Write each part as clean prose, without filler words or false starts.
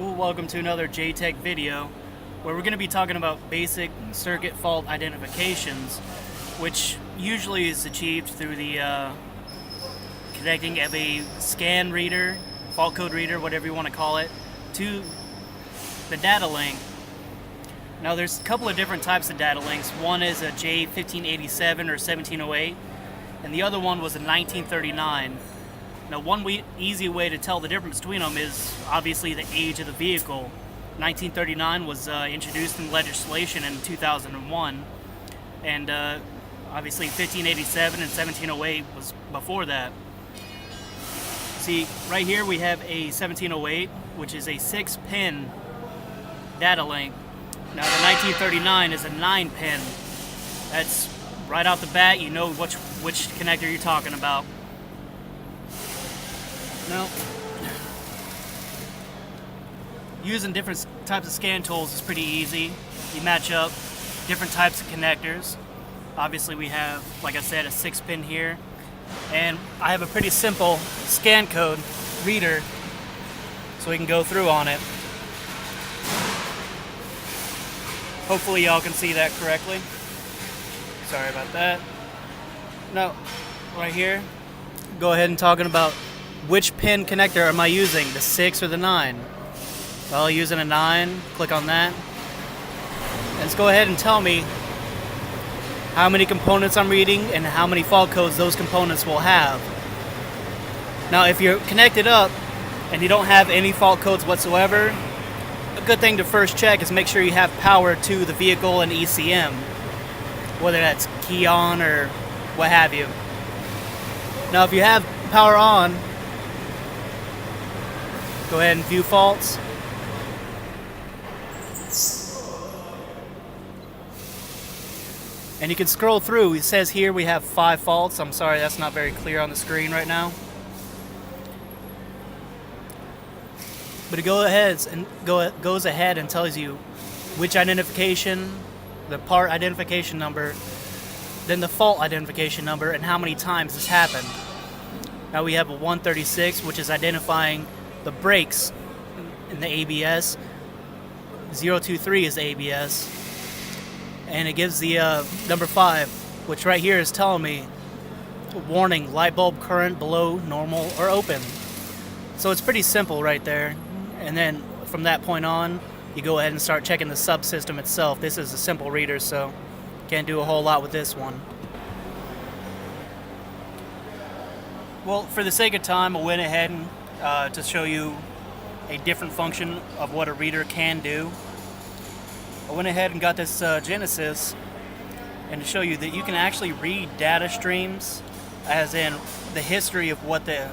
Welcome to another JTech video where we're going to be talking about basic circuit fault identifications, which usually is achieved through the connecting of a scan reader, fault code reader, whatever you want to call it, to the data link. Now there's a couple of different types of data links. One is a J1587 or 1708, and the other one was a 1939. Now, one easy way to tell the difference between them is obviously the age of the vehicle. 1939 was introduced in legislation in 2001, and obviously 1587 and 1708 was before that. See, right here we have a 1708, which is a 6-pin data link. Now, the 1939 is a 9-pin. That's right off the bat, you know which connector you're talking about. Now, using different types of scan tools is pretty easy. You match up different types of connectors. Obviously we have, like I said, a 6-pin here. And I have a pretty simple scan code reader so we can go through on it. Hopefully y'all can see that correctly. Sorry about that. Now, right here, go ahead and talking about which pin connector am I using, the 6 or the 9? Well, using a 9, click on that. And let's go ahead and tell me how many components I'm reading and how many fault codes those components will have. Now, if you're connected up and you don't have any fault codes whatsoever, a good thing to first check is make sure you have power to the vehicle and ECM, whether that's key on or what have you. Now, if you have power on, go ahead and view faults. And you can scroll through. It says here we have 5 faults. I'm sorry, that's not very clear on the screen right now. But it goes ahead and tells you which identification, the part identification number, then the fault identification number, and how many times this happened. Now we have a 136, which is identifying the brakes in the ABS. 023 is the ABS, and it gives the number 5, which right here is telling me warning, light bulb current below normal or open. So it's pretty simple right there. And then from that point on, you go ahead and start checking the subsystem itself. This is a simple reader, so can't do a whole lot with this one. Well, for the sake of time, I went ahead and to show you a different function of what a reader can do. I went ahead and got this Genesis, and to show you that you can actually read data streams, as in the history of what the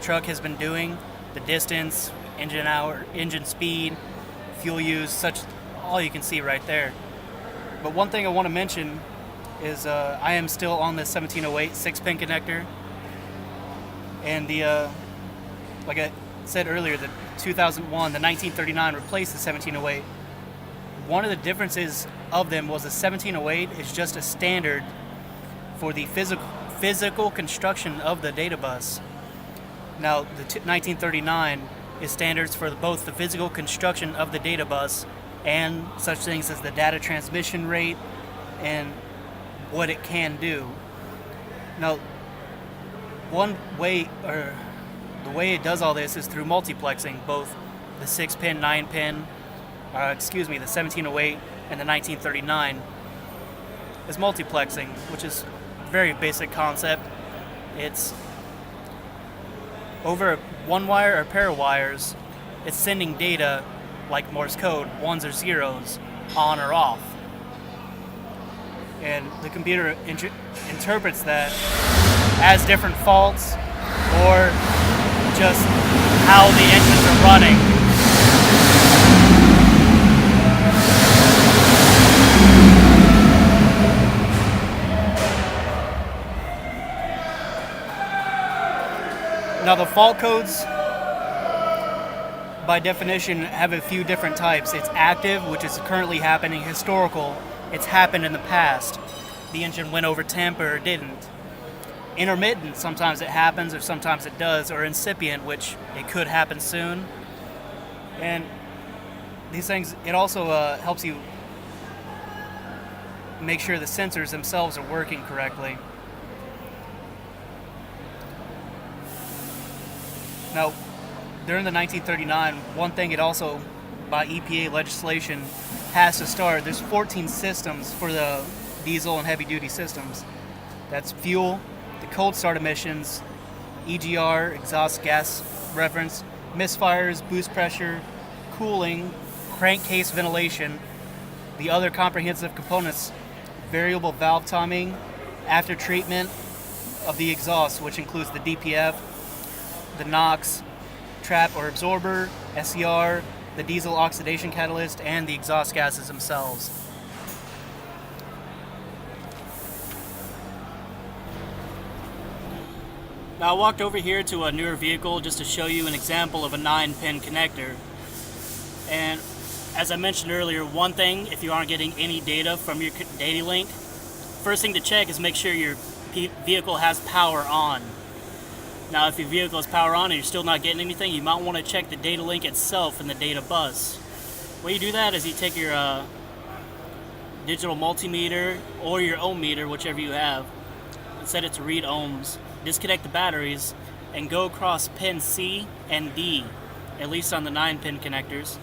truck has been doing, the distance, engine hour, engine speed, fuel use, such, all you can see right there. But one thing I want to mention is I am still on the 1708 6-pin connector, and the like I said earlier, the 2001, the 1939 replaced the 1708. One of the differences of them was the 1708 is just a standard for the physical construction of the data bus. Now, the 1939 is standards for both the physical construction of the data bus and such things as the data transmission rate and what it can do. Now, one way, or the way it does all this is through multiplexing, both the 6-pin, 9-pin, the 1708 and the 1939 is multiplexing, which is a very basic concept. It's over one wire or pair of wires, it's sending data like Morse code, 1s or 0s, on or off. And the computer interprets that as different faults or just how the engines are running. Now the fault codes, by definition, have a few different types. It's active, which is currently happening. Historical, it's happened in the past. The engine went over temp or didn't. Intermittent, sometimes it happens or sometimes it does, or incipient, which it could happen soon. And these things, it also helps you make sure the sensors themselves are working correctly. Now, during the 1939, one thing it also, by EPA legislation, has to start, there's 14 systems for the diesel and heavy-duty systems. That's fuel, the cold start emissions, EGR, exhaust gas reference, misfires, boost pressure, cooling, crankcase ventilation, the other comprehensive components, variable valve timing, after treatment of the exhaust, which includes the DPF, the NOx, trap or absorber, SCR, the diesel oxidation catalyst, and the exhaust gases themselves. Now I walked over here to a newer vehicle just to show you an example of a 9-pin connector. And as I mentioned earlier, one thing, if you aren't getting any data from your data link, first thing to check is make sure your vehicle has power on. Now if your vehicle has power on and you're still not getting anything, you might want to check the data link itself in the data bus. The way you do that is you take your digital multimeter or your ohm meter, whichever you have, and set it to read ohms. Disconnect the batteries and go across pin C and D, at least on the 9-pin connectors,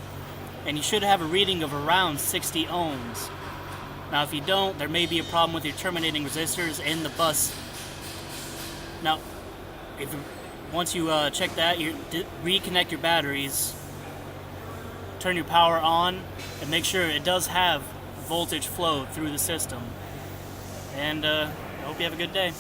and you should have a reading of around 60 ohms. Now if you don't, there may be a problem with your terminating resistors in the bus. Now once you check that, you reconnect your batteries, turn your power on, and make sure it does have voltage flow through the system. And I hope you have a good day.